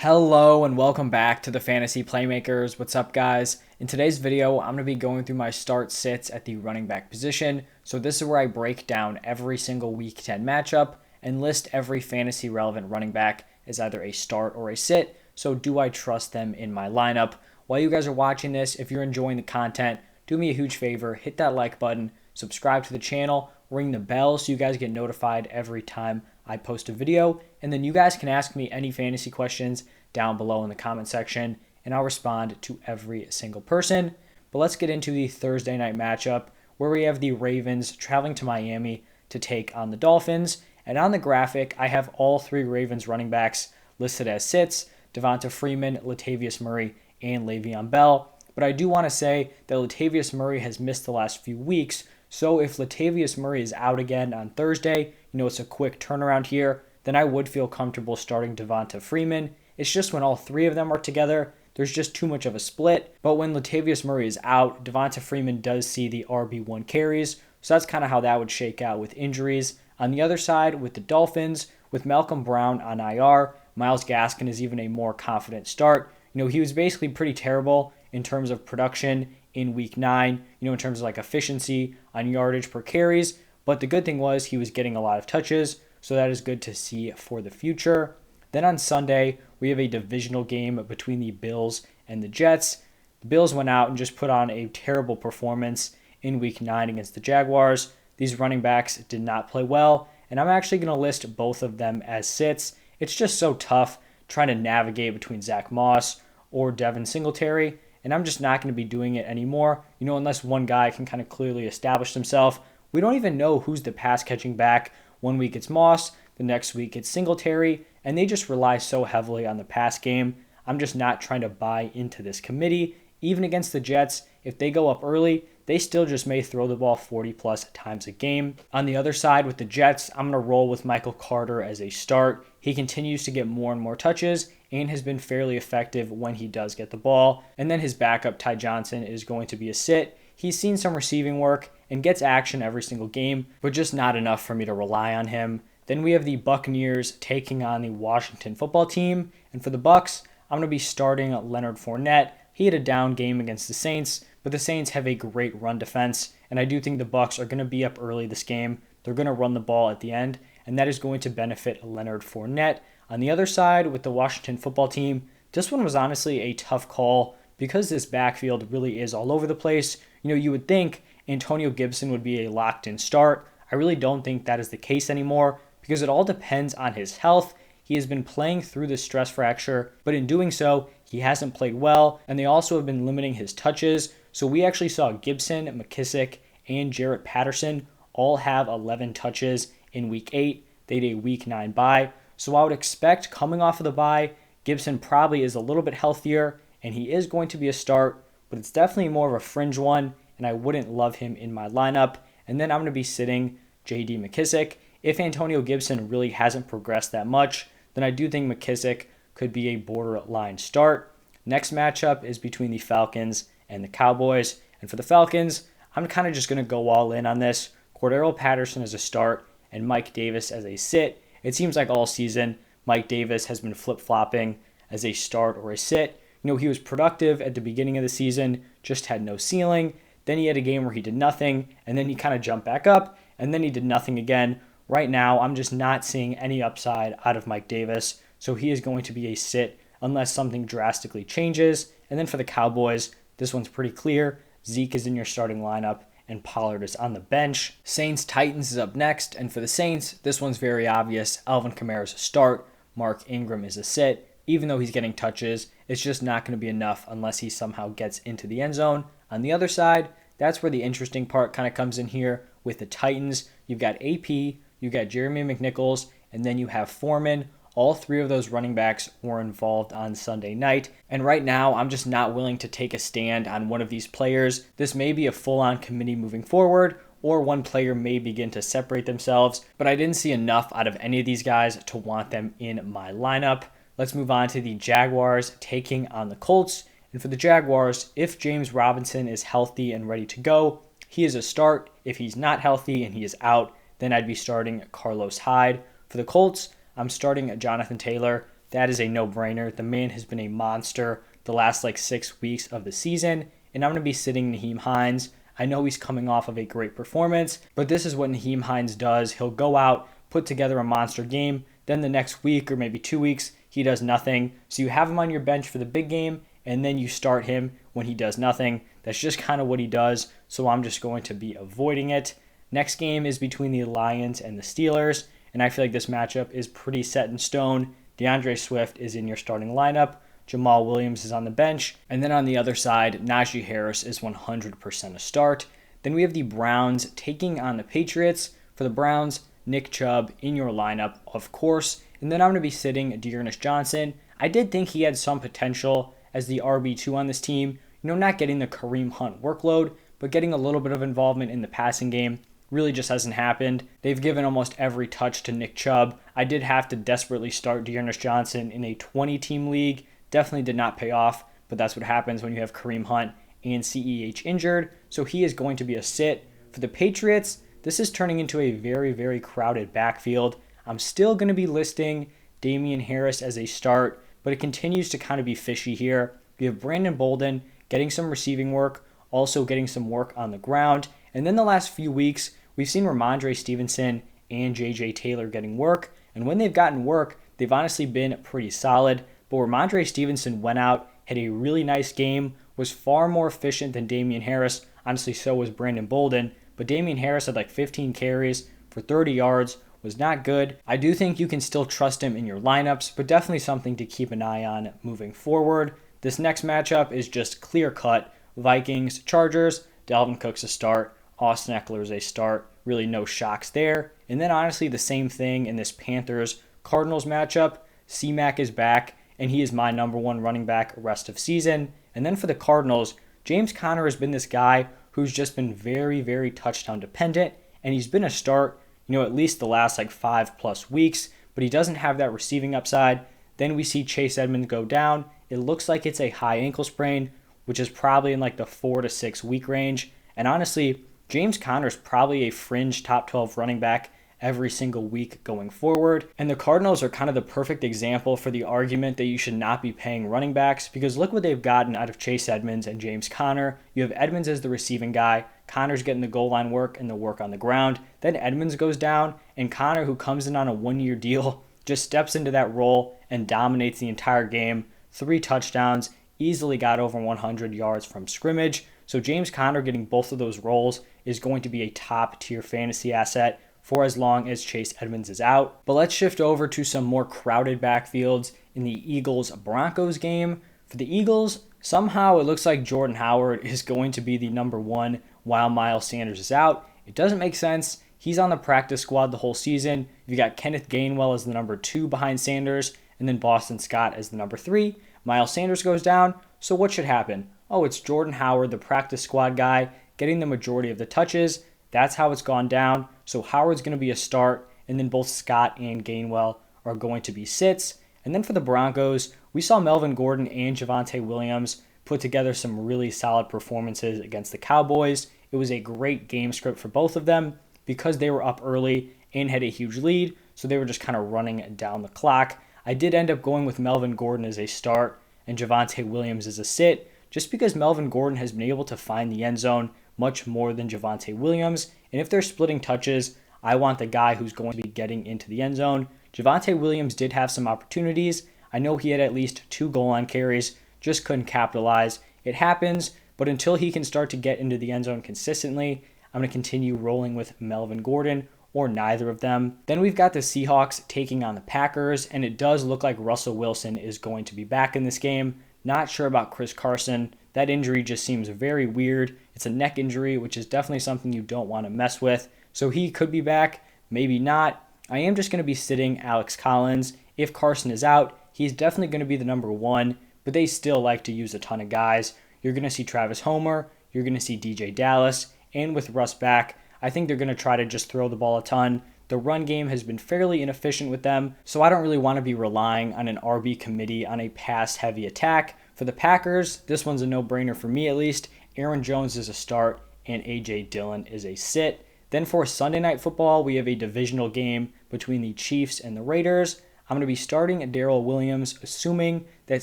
Hello and welcome back to the Fantasy Playmakers. What's up, guys? In today's video, I'm going to be going through my start sits at the running back position. So this is where I break down every single week 10 matchup and list every fantasy relevant running back as either a start or a sit. So do I trust them in my lineup? While you guys are watching this, if you're enjoying the content, do me a huge favor, hit that like button, subscribe to the channel, ring the bell so you guys get notified every time I post a video, and then you guys can ask me any fantasy questions down below in the comment section, and I'll respond to every single person. But let's get into the Thursday night matchup where we have the Ravens traveling to Miami to take on the Dolphins. And on the graphic, I have all three Ravens running backs listed as sits: Devonta Freeman, Latavius Murray, and Le'Veon Bell. But I do want to say that Latavius Murray has missed the last few weeks, so if Latavius Murray is out again on Thursday, it's a quick turnaround here, then I would feel comfortable starting Devonta Freeman. It's just when all three of them are together, there's just too much of a split. But when Latavius Murray is out, Devonta Freeman does see the RB1 carries, so that's kind of how that would shake out with injuries. On the other side, with the Dolphins, with Malcolm Brown on IR, Myles Gaskin is even a more confident start. He was basically pretty terrible in terms of production in week 9, in terms of like efficiency on yardage per carries. But the good thing was he was getting a lot of touches, so that is good to see for the future. Then on Sunday, we have a divisional game between the Bills and the Jets. The Bills went out and just put on a terrible performance in week 9 against the Jaguars. These running backs did not play well, and I'm actually going to list both of them as sits. It's just so tough trying to navigate between Zach Moss or Devin Singletary, and I'm just not going to be doing it anymore, unless one guy can kind of clearly establish himself. We don't even know who's the pass catching back. One week it's Moss, the next week it's Singletary, and they just rely so heavily on the pass game. I'm just not trying to buy into this committee. Even against the Jets, if they go up early, they still just may throw the ball 40 plus times a game. On the other side with the Jets, I'm going to roll with Michael Carter as a start. He continues to get more and more touches and has been fairly effective when he does get the ball. And then his backup, Ty Johnson, is going to be a sit. He's seen some receiving work and gets action every single game, but just not enough for me to rely on him. Then we have the Buccaneers taking on the Washington football team. And for the Bucs, I'm going to be starting Leonard Fournette. He had a down game against the Saints, but the Saints have a great run defense, and I do think the Bucs are going to be up early this game. They're going to run the ball at the end, and that is going to benefit Leonard Fournette. On the other side, with the Washington football team, this one was honestly a tough call because this backfield really is all over the place. You would think Antonio Gibson would be a locked-in start. I really don't think that is the case anymore because it all depends on his health. He has been playing through the stress fracture, but in doing so, he hasn't played well, and they also have been limiting his touches. So we actually saw Gibson, McKissick, and Jarrett Patterson all have 11 touches in week 8. They had a week 9 bye. So I would expect coming off of the bye, Gibson probably is a little bit healthier, and he is going to be a start, but it's definitely more of a fringe one, and I wouldn't love him in my lineup. And then I'm going to be sitting J.D. McKissick. If Antonio Gibson really hasn't progressed that much, then I do think McKissick could be a borderline start. Next matchup is between the Falcons and the Cowboys. And for the Falcons, I'm kind of just going to go all in on this. Cordero Patterson as a start and Mike Davis as a sit. It seems like all season, Mike Davis has been flip-flopping as a start or a sit. He was productive at the beginning of the season, just had no ceiling. Then he had a game where he did nothing, and then he kind of jumped back up, and then he did nothing again. Right now, I'm just not seeing any upside out of Mike Davis, so he is going to be a sit unless something drastically changes. And then for the Cowboys, this one's pretty clear. Zeke is in your starting lineup, and Pollard is on the bench. Saints-Titans is up next, and for the Saints, this one's very obvious. Alvin Kamara is a start. Mark Ingram is a sit. Even though he's getting touches, it's just not going to be enough unless he somehow gets into the end zone. On the other side, that's where the interesting part kind of comes in here with the Titans. You've got AP, you've got Jeremy McNichols, and then you have Foreman. All three of those running backs were involved on Sunday night. And right now, I'm just not willing to take a stand on one of these players. This may be a full-on committee moving forward, or one player may begin to separate themselves, but I didn't see enough out of any of these guys to want them in my lineup. Let's move on to the Jaguars taking on the Colts. And for the Jaguars, if James Robinson is healthy and ready to go, he is a start. If he's not healthy and he is out, then I'd be starting Carlos Hyde. For the Colts, I'm starting Jonathan Taylor. that is a no-brainer. The man has been a monster the last 6 weeks of the season, and I'm going to be sitting Nyheim Hines. I know he's coming off of a great performance, but this is what Nyheim Hines does. He'll go out, put together a monster game, then the next week or maybe 2 weeks, he does nothing. So you have him on your bench for the big game, and then you start him when he does nothing. That's just kind of what he does, so I'm just going to be avoiding it. Next game is between the Lions and the Steelers, and I feel like this matchup is pretty set in stone. DeAndre Swift is in your starting lineup. Jamal Williams is on the bench. And then on the other side, Najee Harris is 100% a start. Then we have the Browns taking on the Patriots. For the Browns, Nick Chubb in your lineup, of course. And then I'm going to be sitting Dearness Johnson. I did think he had some potential as the RB2 on this team. Not getting the Kareem Hunt workload, but getting a little bit of involvement in the passing game. Really just hasn't happened. They've given almost every touch to Nick Chubb. I did have to desperately start Dearness Johnson in a 20-team league. Definitely did not pay off, but that's what happens when you have Kareem Hunt and CEH injured. So he is going to be a sit. For the Patriots, this is turning into a very, very crowded backfield. I'm still going to be listing Damian Harris as a start, but it continues to kind of be fishy here. You have Brandon Bolden getting some receiving work, also getting some work on the ground. And then the last few weeks, we've seen Ramondre Stevenson and JJ Taylor getting work. And when they've gotten work, they've honestly been pretty solid. But Ramondre Stevenson went out, had a really nice game, was far more efficient than Damian Harris. Honestly, so was Brandon Bolden. But Damian Harris had 15 carries for 30 yards, was not good. I do think you can still trust him in your lineups, but definitely something to keep an eye on moving forward. This next matchup is just clear-cut. Vikings Chargers, Dalvin Cook's a start, Austin Eckler is a start. Really no shocks there. And then honestly the same thing in this Panthers Cardinals matchup. C-Mac is back, and he is my number one running back rest of season. And then for the Cardinals, James Conner has been this guy who's just been very, very touchdown dependent, and he's been a start, at least the last 5+ weeks, but he doesn't have that receiving upside. Then we see Chase Edmonds go down. It looks like it's a high ankle sprain, which is probably in the 4 to 6 week range. And honestly, James Conner's probably a fringe top 12 running back every single week going forward. And the Cardinals are kind of the perfect example for the argument that you should not be paying running backs, because look what they've gotten out of Chase Edmonds and James Conner. You have Edmonds as the receiving guy, Conner's getting the goal line work and the work on the ground. Then Edmonds goes down, and Conner, who comes in on a 1-year deal, just steps into that role and dominates the entire game. 3 touchdowns, easily got over 100 yards from scrimmage. So James Conner getting both of those roles is going to be a top tier fantasy asset for as long as Chase Edmonds is out. But let's shift over to some more crowded backfields in the Eagles-Broncos game. For the Eagles, somehow it looks like Jordan Howard is going to be the number 1 while Miles Sanders is out. It doesn't make sense. He's on the practice squad the whole season. You got Kenneth Gainwell as the number 2 behind Sanders, and then Boston Scott as the number 3. Miles Sanders goes down, so what should happen? Oh, it's Jordan Howard, the practice squad guy, getting the majority of the touches. That's how it's gone down. So Howard's going to be a start, and then both Scott and Gainwell are going to be sits. And then for the Broncos, we saw Melvin Gordon and Javonte Williams put together some really solid performances against the Cowboys. It was a great game script for both of them because they were up early and had a huge lead, so they were just kind of running down the clock. I did end up going with Melvin Gordon as a start and Javonte Williams as a sit, just because Melvin Gordon has been able to find the end zone much more than Javonte Williams. And if they're splitting touches, I want the guy who's going to be getting into the end zone. Javonte Williams did have some opportunities. I know he had at least 2 goal line carries, just couldn't capitalize. It happens, but until he can start to get into the end zone consistently, I'm going to continue rolling with Melvin Gordon or neither of them. Then we've got the Seahawks taking on the Packers, and it does look like Russell Wilson is going to be back in this game. Not sure about Chris Carson. That injury just seems very weird. It's a neck injury, which is definitely something you don't want to mess with. So he could be back, maybe not. I am just going to be sitting Alex Collins. If Carson is out, he's definitely going to be the number 1, but they still like to use a ton of guys. You're going to see Travis Homer, you're going to see DJ Dallas, and with Russ back, I think they're going to try to just throw the ball a ton. The run game has been fairly inefficient with them, so I don't really want to be relying on an RB committee on a pass-heavy attack. For the Packers, this one's a no-brainer for me at least. Aaron Jones is a start, and A.J. Dillon is a sit. Then for Sunday Night Football, we have a divisional game between the Chiefs and the Raiders. I'm going to be starting Darrell Williams, assuming that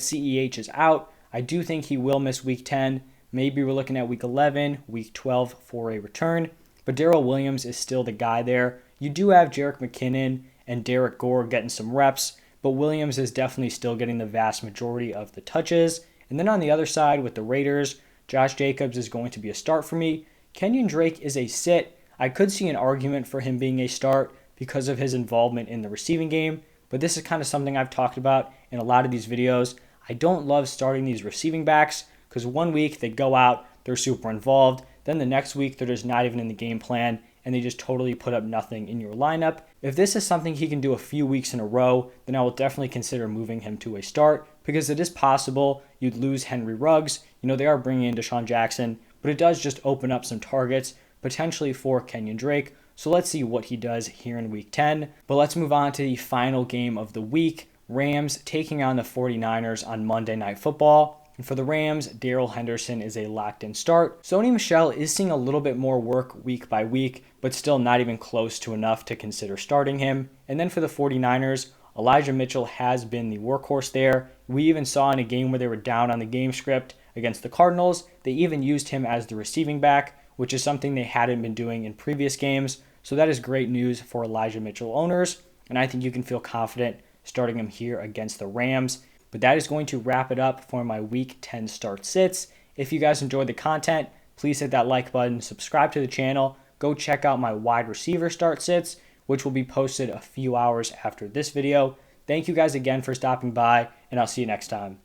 CEH is out. I do think he will miss week 10. Maybe we're looking at week 11, week 12 for a return. But Darrell Williams is still the guy there. You do have Jerick McKinnon and Derek Gore getting some reps, but Williams is definitely still getting the vast majority of the touches. And then on the other side with the Raiders, Josh Jacobs is going to be a start for me. Kenyon Drake is a sit. I could see an argument for him being a start because of his involvement in the receiving game, but this is kind of something I've talked about in a lot of these videos. I don't love starting these receiving backs because one week they go out, they're super involved, then the next week they're just not even in the game plan and they just totally put up nothing in your lineup. If this is something he can do a few weeks in a row, then I will definitely consider moving him to a start because it is possible you'd lose Henry Ruggs. They are bringing in Deshaun Jackson, but it does just open up some targets potentially for Kenyon Drake. So let's see what he does here in week 10. But let's move on to the final game of the week. Rams taking on the 49ers on Monday Night Football. And for the Rams, Darrell Henderson is a locked-in start. Sony Michel is seeing a little bit more work week by week, but still not even close to enough to consider starting him. And then for the 49ers, Elijah Mitchell has been the workhorse there. We even saw in a game where they were down on the game script against the Cardinals, they even used him as the receiving back, which is something they hadn't been doing in previous games. So that is great news for Elijah Mitchell owners, and I think you can feel confident starting him here against the Rams. But that is going to wrap it up for my Week 10 start sits. If you guys enjoyed the content, please hit that like button, subscribe to the channel, go check out my wide receiver start sits, which will be posted a few hours after this video. Thank you guys again for stopping by, and I'll see you next time.